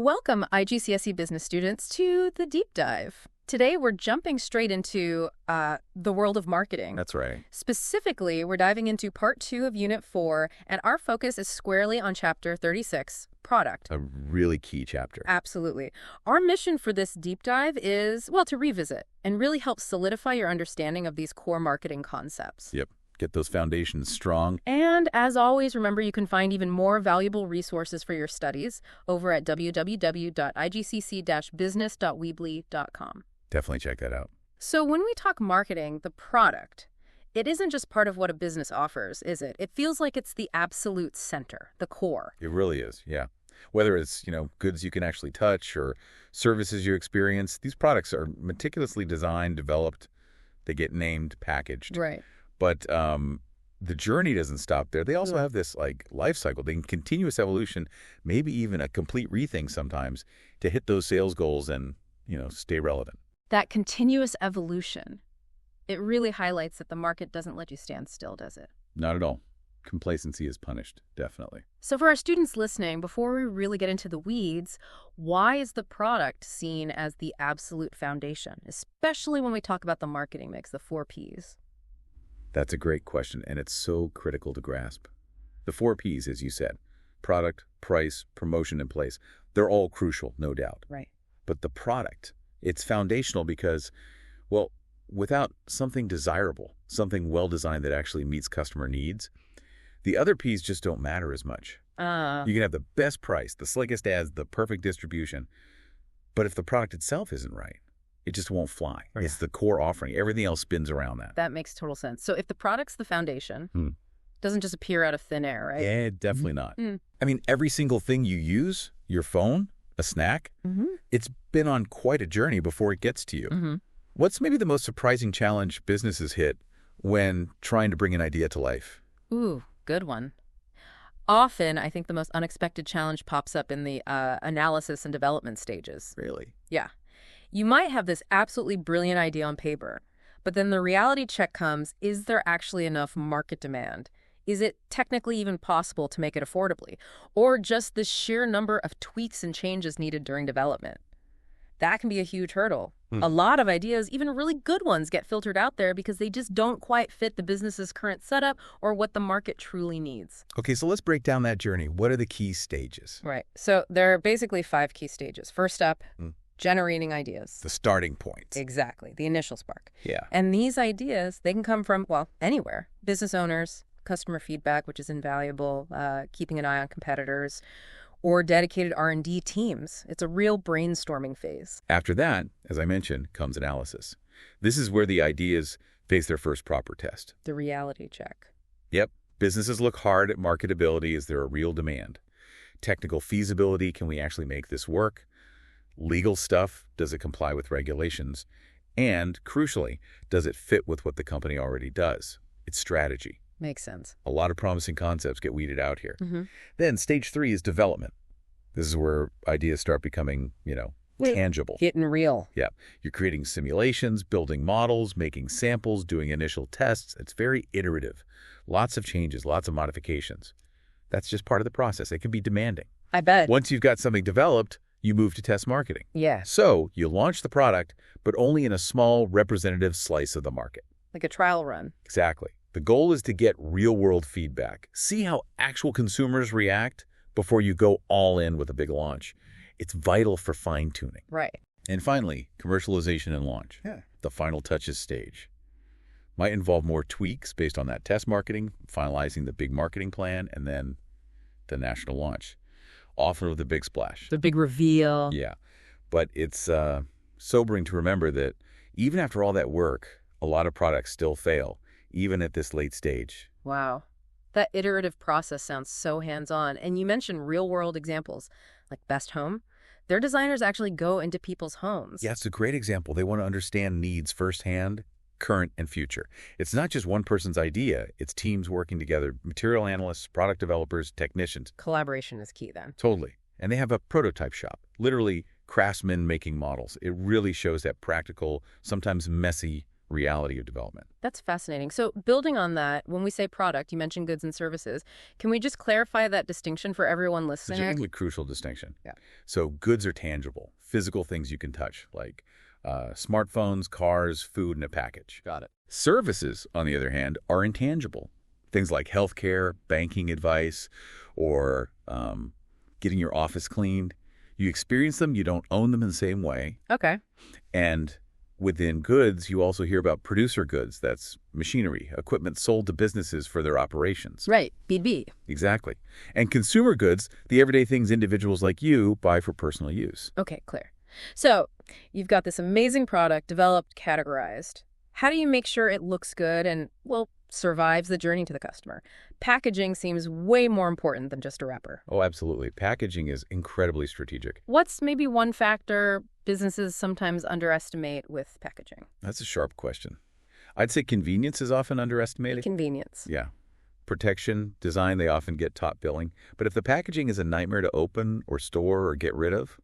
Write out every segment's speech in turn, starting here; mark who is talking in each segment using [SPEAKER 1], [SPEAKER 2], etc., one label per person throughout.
[SPEAKER 1] Welcome, IGCSE business students, to the deep dive. Today, we're jumping straight into the world of marketing.
[SPEAKER 2] That's right.
[SPEAKER 1] Specifically, we're diving into part 2 of Unit 4, and our focus is squarely on Chapter 36, Product.
[SPEAKER 2] A really key chapter.
[SPEAKER 1] Absolutely. Our mission for this deep dive is, well, to revisit and really help solidify your understanding of these core marketing concepts.
[SPEAKER 2] Yep. Get those foundations strong.
[SPEAKER 1] And as always, remember you can find even more valuable resources for your studies over at www.igcc-business.weebly.com.
[SPEAKER 2] Definitely check that out.
[SPEAKER 1] So when we talk marketing, the product, it isn't just part of what a business offers, is it? It feels like it's the absolute center, the core.
[SPEAKER 2] It really is, yeah. Whether it's, goods you can actually touch or services you experience, these products are meticulously designed, developed, they get named, packaged.
[SPEAKER 1] Right.
[SPEAKER 2] But the journey doesn't stop there. They also have this life cycle, the continuous evolution, maybe even a complete rethink sometimes to hit those sales goals and, stay relevant.
[SPEAKER 1] That continuous evolution, it really highlights that the market doesn't let you stand still, does it?
[SPEAKER 2] Not at all. Complacency is punished, definitely.
[SPEAKER 1] So for our students listening, before we really get into the weeds, why is the product seen as the absolute foundation, especially when we talk about the marketing mix, the 4 Ps?
[SPEAKER 2] That's a great question, and it's so critical to grasp. The 4 Ps, as you said, product, price, promotion, and place, they're all crucial, no doubt.
[SPEAKER 1] Right.
[SPEAKER 2] But the product, it's foundational because, well, without something desirable, something well-designed that actually meets customer needs, the other Ps just don't matter as much. You can have the best price, the slickest ads, the perfect distribution, but if the product itself isn't right, it just won't fly.
[SPEAKER 1] Right.
[SPEAKER 2] It's the core offering. Everything else spins around that.
[SPEAKER 1] That makes total sense. So if the product's the foundation, doesn't just appear out of thin air, right?
[SPEAKER 2] Yeah, definitely not. I mean, every single thing you use, your phone, a snack, it's been on quite a journey before it gets to you. What's maybe the most surprising challenge businesses hit when trying to bring an idea to life?
[SPEAKER 1] Ooh, good one. Often, I think the most unexpected challenge pops up in the analysis and development stages.
[SPEAKER 2] Really?
[SPEAKER 1] Yeah. You might have this absolutely brilliant idea on paper, but then the reality check comes, is there actually enough market demand? Is it technically even possible to make it affordably? Or just the sheer number of tweaks and changes needed during development? That can be a huge hurdle. A lot of ideas, even really good ones, get filtered out there because they just don't quite fit the business's current setup or what the market truly needs.
[SPEAKER 2] Okay, so let's break down that journey. What are the key stages?
[SPEAKER 1] Right. So there are basically 5 key stages. First up, generating ideas.
[SPEAKER 2] The starting point.
[SPEAKER 1] Exactly. The initial spark.
[SPEAKER 2] Yeah.
[SPEAKER 1] And these ideas, they can come from, well, anywhere. Business owners, customer feedback, which is invaluable, keeping an eye on competitors, or dedicated R&D teams. It's a real brainstorming phase.
[SPEAKER 2] After that, as I mentioned, comes analysis. This is where the ideas face their first proper test.
[SPEAKER 1] The reality check.
[SPEAKER 2] Yep. Businesses look hard at marketability. Is there a real demand? Technical feasibility. Can we actually make this work? Legal stuff. Does it comply with regulations? And crucially, does it fit with what the company already does? It's strategy.
[SPEAKER 1] Makes sense.
[SPEAKER 2] A lot of promising concepts get weeded out here. Then stage 3 is development. This is where ideas start becoming, tangible.
[SPEAKER 1] Getting real.
[SPEAKER 2] Yeah. You're creating simulations, building models, making samples, doing initial tests. It's very iterative. Lots of changes, lots of modifications. That's just part of the process. It can be demanding.
[SPEAKER 1] I bet.
[SPEAKER 2] Once you've got something developed, you move to test marketing.
[SPEAKER 1] Yeah.
[SPEAKER 2] So you launch the product, but only in a small representative slice of the market.
[SPEAKER 1] Like a trial run.
[SPEAKER 2] Exactly. The goal is to get real-world feedback. See how actual consumers react before you go all in with a big launch. It's vital for fine-tuning.
[SPEAKER 1] Right.
[SPEAKER 2] And finally, commercialization and launch.
[SPEAKER 1] Yeah.
[SPEAKER 2] The final touches stage. Might involve more tweaks based on that test marketing, finalizing the big marketing plan, and then the national launch. Often with a big splash.
[SPEAKER 1] The big reveal.
[SPEAKER 2] Yeah. But it's sobering to remember that even after all that work, a lot of products still fail, even at this late stage.
[SPEAKER 1] Wow. That iterative process sounds so hands-on. And you mentioned real-world examples, like Best Home. Their designers actually go into people's homes.
[SPEAKER 2] Yeah, it's a great example. They want to understand needs firsthand, current and future. It's not just one person's idea. It's teams working together, material analysts, product developers, technicians.
[SPEAKER 1] Collaboration is key then.
[SPEAKER 2] Totally. And they have a prototype shop, literally craftsmen making models. It really shows that practical, sometimes messy reality of development.
[SPEAKER 1] That's fascinating. So building on that, when we say product, you mentioned goods and services. Can we just clarify that distinction for everyone
[SPEAKER 2] It's
[SPEAKER 1] listening?
[SPEAKER 2] a really crucial distinction.
[SPEAKER 1] Yeah.
[SPEAKER 2] So goods are tangible, physical things you can touch, like smartphones, cars, food in a package.
[SPEAKER 3] Got it.
[SPEAKER 2] Services, on the other hand, are intangible. Things like healthcare, banking advice, or getting your office cleaned. You experience them, you don't own them in the same way.
[SPEAKER 1] Okay.
[SPEAKER 2] And within goods, you also hear about producer goods. That's machinery, equipment sold to businesses for their operations.
[SPEAKER 1] Right. B2B.
[SPEAKER 2] Exactly. And consumer goods, the everyday things individuals like you buy for personal use.
[SPEAKER 1] Okay, clear. So you've got this amazing product developed, categorized. How do you make sure it looks good and, well, survives the journey to the customer? Packaging seems way more important than just a wrapper.
[SPEAKER 2] Oh, absolutely. Packaging is incredibly strategic.
[SPEAKER 1] What's maybe one factor businesses sometimes underestimate with packaging?
[SPEAKER 2] That's a sharp question. I'd say convenience is often underestimated.
[SPEAKER 1] Convenience.
[SPEAKER 2] Yeah. Protection, design, they often get top billing. But if the packaging is a nightmare to open or store or get rid of,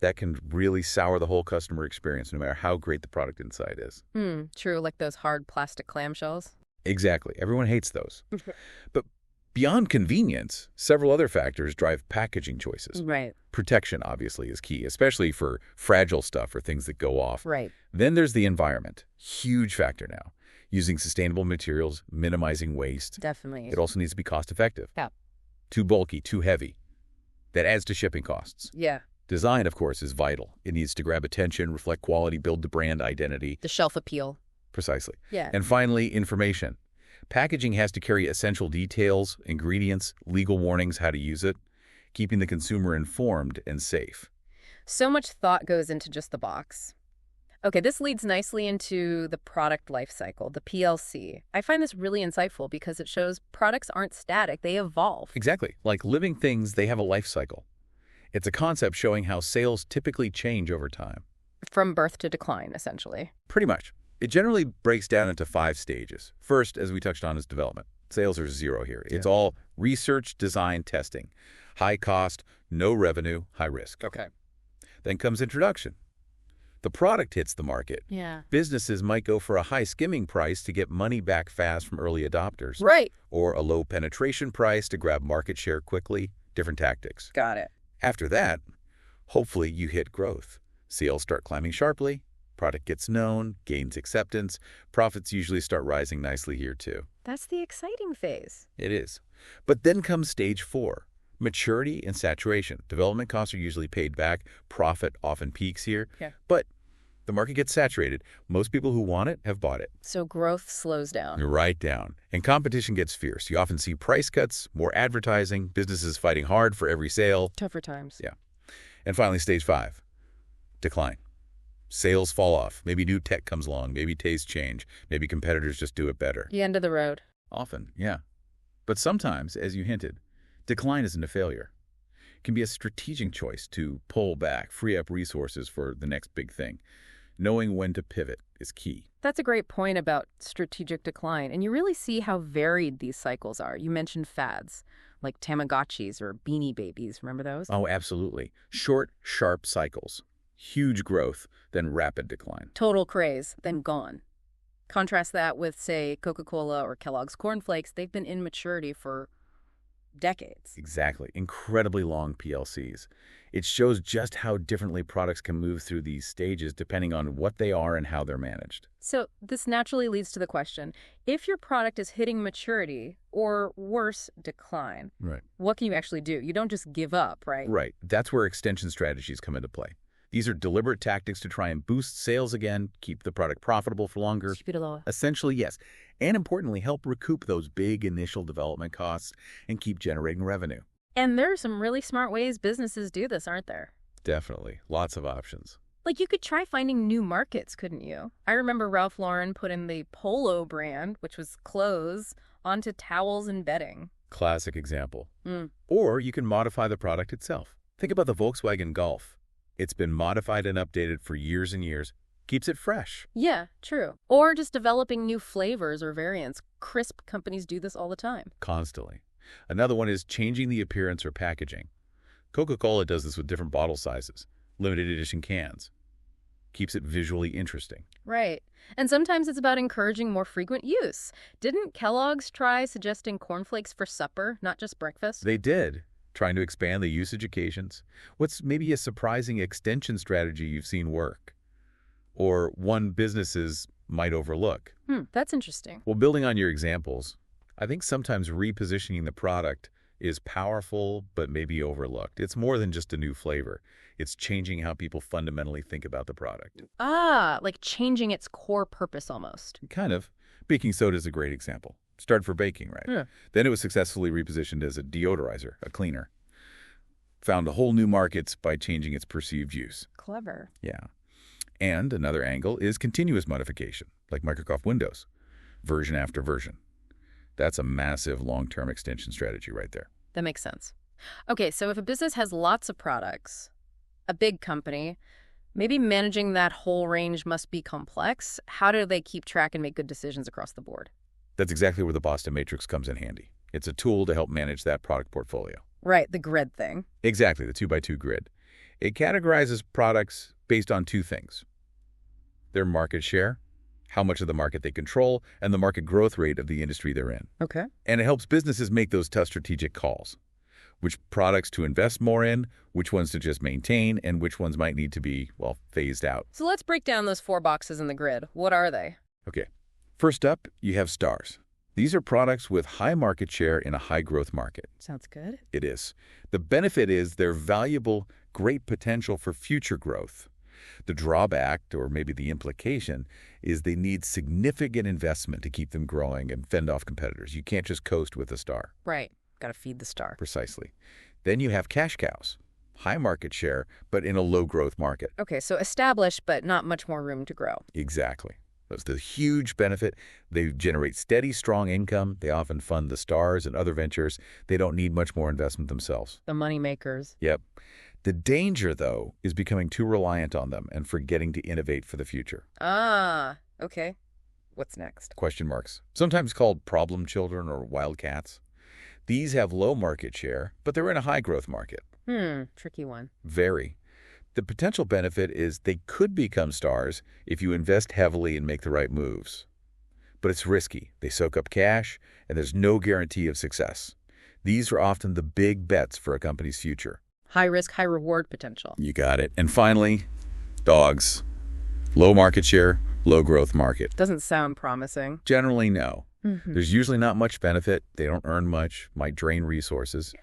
[SPEAKER 2] that can really sour the whole customer experience, no matter how great the product inside is.
[SPEAKER 1] True, like those hard plastic clamshells.
[SPEAKER 2] Exactly. Everyone hates those. But beyond convenience, several other factors drive packaging choices.
[SPEAKER 1] Right.
[SPEAKER 2] Protection, obviously, is key, especially for fragile stuff or things that go off.
[SPEAKER 1] Right.
[SPEAKER 2] Then there's the environment. Huge factor now. Using sustainable materials, minimizing waste.
[SPEAKER 1] Definitely.
[SPEAKER 2] It also needs to be cost-effective.
[SPEAKER 1] Yeah.
[SPEAKER 2] Too bulky, too heavy. That adds to shipping costs.
[SPEAKER 1] Yeah.
[SPEAKER 2] Design, of course, is vital. It needs to grab attention, reflect quality, build the brand identity.
[SPEAKER 1] The shelf appeal.
[SPEAKER 2] Precisely.
[SPEAKER 1] Yeah.
[SPEAKER 2] And finally, information. Packaging has to carry essential details, ingredients, legal warnings, how to use it, keeping the consumer informed and safe.
[SPEAKER 1] So much thought goes into just the box. Okay, this leads nicely into the product life cycle, the PLC. I find this really insightful because it shows products aren't static, they evolve.
[SPEAKER 2] Exactly. Like living things, they have a life cycle. It's a concept showing how sales typically change over time.
[SPEAKER 1] From birth to decline, essentially.
[SPEAKER 2] Pretty much. It generally breaks down into 5 stages. First, as we touched on, is development. Sales are 0 here. It's all research, design, testing. High cost, no revenue, high risk.
[SPEAKER 3] Okay.
[SPEAKER 2] Then comes introduction. The product hits the market.
[SPEAKER 1] Yeah.
[SPEAKER 2] Businesses might go for a high skimming price to get money back fast from early adopters.
[SPEAKER 1] Right.
[SPEAKER 2] Or a low penetration price to grab market share quickly. Different tactics.
[SPEAKER 1] Got it.
[SPEAKER 2] After that, hopefully you hit growth. Sales start climbing sharply. Product gets known, gains acceptance. Profits usually start rising nicely here too.
[SPEAKER 1] That's the exciting phase.
[SPEAKER 2] It is. But then comes stage 4, maturity and saturation. Development costs are usually paid back. Profit often peaks here.
[SPEAKER 1] Yeah.
[SPEAKER 2] But the market gets saturated. Most people who want it have bought it.
[SPEAKER 1] So growth slows down.
[SPEAKER 2] You're right down. And competition gets fierce. You often see price cuts, more advertising, businesses fighting hard for every sale.
[SPEAKER 1] Tougher times.
[SPEAKER 2] Yeah. And finally, stage 5, decline. Sales fall off. Maybe new tech comes along. Maybe tastes change. Maybe competitors just do it better.
[SPEAKER 1] The end of the road.
[SPEAKER 2] Often, yeah. But sometimes, as you hinted, decline isn't a failure. It can be a strategic choice to pull back, free up resources for the next big thing. Knowing when to pivot is key.
[SPEAKER 1] That's a great point about strategic decline. And you really see how varied these cycles are. You mentioned fads, like Tamagotchis or Beanie Babies. Remember those?
[SPEAKER 2] Oh, absolutely. Short, sharp cycles. Huge growth, then rapid decline.
[SPEAKER 1] Total craze, then gone. Contrast that with, say, Coca-Cola or Kellogg's Corn Flakes. They've been in maturity for decades.
[SPEAKER 2] Exactly. Incredibly long PLCs. It shows just how differently products can move through these stages depending on what they are and how they're managed.
[SPEAKER 1] So this naturally leads to the question, if your product is hitting maturity or worse, decline,
[SPEAKER 2] Right.
[SPEAKER 1] what can you actually do? You don't just give up, right?
[SPEAKER 2] Right. That's where extension strategies come into play. These are deliberate tactics to try and boost sales again, keep the product profitable for longer.
[SPEAKER 1] Keep it low.
[SPEAKER 2] Essentially, yes. And importantly, help recoup those big initial development costs and keep generating revenue.
[SPEAKER 1] And there are some really smart ways businesses do this, aren't there?
[SPEAKER 2] Definitely. Lots of options.
[SPEAKER 1] Like you could try finding new markets, couldn't you? I remember Ralph Lauren put in the Polo brand, which was clothes, onto towels and bedding.
[SPEAKER 2] Classic example. Or you can modify the product itself. Think about the Volkswagen Golf. It's been modified and updated for years and years. Keeps it fresh.
[SPEAKER 1] Yeah, true. Or just developing new flavors or variants. Crisp companies do this all the time.
[SPEAKER 2] Constantly. Another one is changing the appearance or packaging. Coca-Cola does this with different bottle sizes, limited edition cans. keeps it visually interesting.
[SPEAKER 1] Right. And sometimes it's about encouraging more frequent use. Didn't Kellogg's try suggesting cornflakes for supper, not just breakfast?
[SPEAKER 2] They did, trying to expand the usage occasions. What's maybe a surprising extension strategy you've seen work? Or one businesses might overlook?
[SPEAKER 1] That's interesting.
[SPEAKER 2] Well, building on your examples, I think sometimes repositioning the product is powerful but maybe overlooked. It's more than just a new flavor. It's changing how people fundamentally think about the product.
[SPEAKER 1] Like changing its core purpose almost.
[SPEAKER 2] Kind of. Baking soda is a great example. Started for baking, right?
[SPEAKER 1] Yeah.
[SPEAKER 2] Then it was successfully repositioned as a deodorizer, a cleaner. Found a whole new markets by changing its perceived use.
[SPEAKER 1] Clever.
[SPEAKER 2] Yeah. And another angle is continuous modification, like Microsoft Windows, version after version. That's a massive long-term extension strategy right there.
[SPEAKER 1] That makes sense. Okay, so if a business has lots of products, a big company, maybe managing that whole range must be complex. How do they keep track and make good decisions across the board?
[SPEAKER 2] That's exactly where the Boston Matrix comes in handy. It's a tool to help manage that product portfolio.
[SPEAKER 1] Right, the grid thing.
[SPEAKER 2] Exactly, the 2x2 grid. It categorizes products based on two things: their market share, how much of the market they control, and the market growth rate of the industry they're in.
[SPEAKER 1] Okay.
[SPEAKER 2] And it helps businesses make those tough strategic calls. Which products to invest more in, which ones to just maintain, and which ones might need to be, well, phased out.
[SPEAKER 1] So let's break down those 4 boxes in the grid. What are they?
[SPEAKER 2] Okay. First up, you have stars. These are products with high market share in a high-growth market.
[SPEAKER 1] Sounds good.
[SPEAKER 2] It is. The benefit is they're valuable, great potential for future growth. The drawback, or maybe the implication, is they need significant investment to keep them growing and fend off competitors. You can't just coast with a star.
[SPEAKER 1] Right. Got to feed the star.
[SPEAKER 2] Precisely. Then you have cash cows. High market share, but in a low-growth market.
[SPEAKER 1] Okay, so established, but not much more room to grow.
[SPEAKER 2] Exactly. That's the huge benefit. They generate steady, strong income. They often fund the stars and other ventures. They don't need much more investment themselves.
[SPEAKER 1] The money makers.
[SPEAKER 2] Yep. The danger, though, is becoming too reliant on them and forgetting to innovate for the future.
[SPEAKER 1] Okay. What's next?
[SPEAKER 2] Question marks. Sometimes called problem children or wildcats. These have low market share, but they're in a high-growth market.
[SPEAKER 1] Tricky one.
[SPEAKER 2] Very. The potential benefit is they could become stars if you invest heavily and make the right moves. But it's risky. They soak up cash, and there's no guarantee of success. These are often the big bets for a company's future.
[SPEAKER 1] High risk, high reward potential.
[SPEAKER 2] You got it. And finally, dogs. Low market share, low growth market.
[SPEAKER 1] Doesn't sound promising.
[SPEAKER 2] Generally, no. There's usually not much benefit. They don't earn much, might drain resources.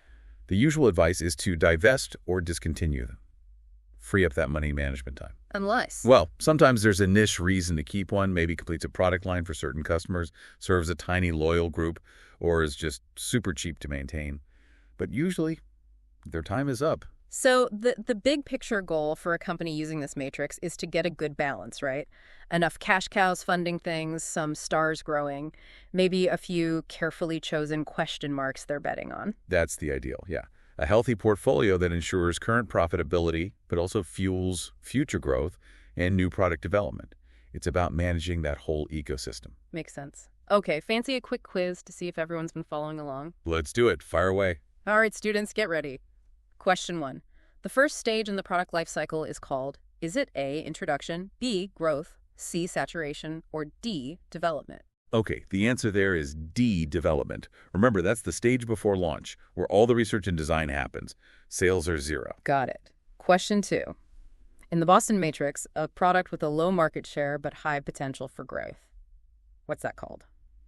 [SPEAKER 2] The usual advice is to divest or discontinue them. Free up that money management time.
[SPEAKER 1] Unless.
[SPEAKER 2] Well, sometimes there's a niche reason to keep one, maybe completes a product line for certain customers, serves a tiny loyal group, or is just super cheap to maintain. But usually, their time is up.
[SPEAKER 1] So the big picture goal for a company using this matrix is to get a good balance, right? Enough cash cows funding things, some stars growing, maybe a few carefully chosen question marks they're betting on.
[SPEAKER 2] That's the ideal, yeah. A healthy portfolio that ensures current profitability, but also fuels future growth and new product development. It's about managing that whole ecosystem.
[SPEAKER 1] Makes sense. Okay, fancy a quick quiz to see if everyone's been following along?
[SPEAKER 2] Let's do it. Fire away.
[SPEAKER 1] All right, students, get ready. Question 1. The first stage in the product life cycle is called, is it A, introduction, B, growth, C, saturation, or D, development?
[SPEAKER 2] Okay, the answer there is D, development. Remember, that's the stage before launch, where all the research and design happens. Sales are 0.
[SPEAKER 1] Got it. Question 2. In the Boston Matrix, a product with a low market share but high potential for growth. What's that called?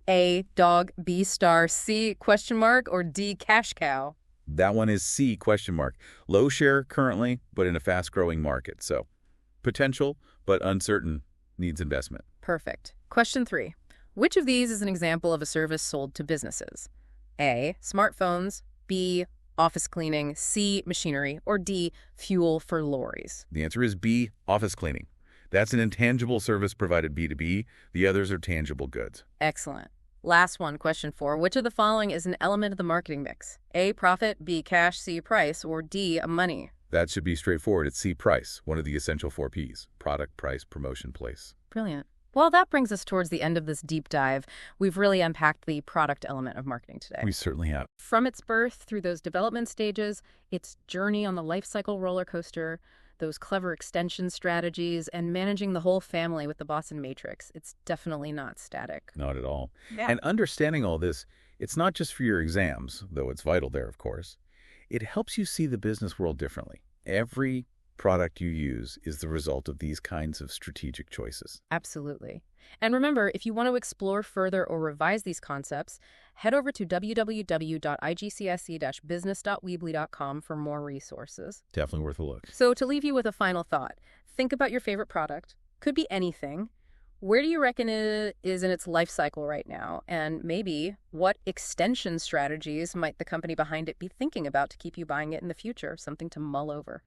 [SPEAKER 1] A, dog, B, star, C, question mark, or D, cash cow?
[SPEAKER 2] That one is C, question mark. Low share currently, but in a fast-growing market. So, potential, but uncertain, needs investment.
[SPEAKER 1] Perfect. Question 3. Which of these is an example of a service sold to businesses? A, smartphones, B, office cleaning, C, machinery, or D, fuel for lorries?
[SPEAKER 2] The answer is B, office cleaning. That's an intangible service provided B2B. The others are tangible goods.
[SPEAKER 1] Excellent. Last one, question 4. Which of the following is an element of the marketing mix? A, profit, B, cash, C, price, or D, money?
[SPEAKER 2] That should be straightforward. It's C, price, one of the essential 4 Ps. Product, price, promotion, place.
[SPEAKER 1] Brilliant. Well, that brings us towards the end of this deep dive. We've really unpacked the product element of marketing today.
[SPEAKER 2] We certainly have.
[SPEAKER 1] From its birth through those development stages, its journey on the life cycle roller coaster, those clever extension strategies, and managing the whole family with the Boston Matrix. It's definitely not static.
[SPEAKER 2] Not at all.
[SPEAKER 1] Yeah.
[SPEAKER 2] And understanding all this, it's not just for your exams, though it's vital there, of course. It helps you see the business world differently. Every product you use is the result of these kinds of strategic choices.
[SPEAKER 1] Absolutely. And remember, if you want to explore further or revise these concepts, head over to www.igcsc-business.weebly.com for more resources.
[SPEAKER 2] Definitely worth a look.
[SPEAKER 1] So to leave you with a final thought, think about your favorite product. Could be anything. Where do you reckon it is in its life cycle right now? And maybe what extension strategies might the company behind it be thinking about to keep you buying it in the future? Something to mull over.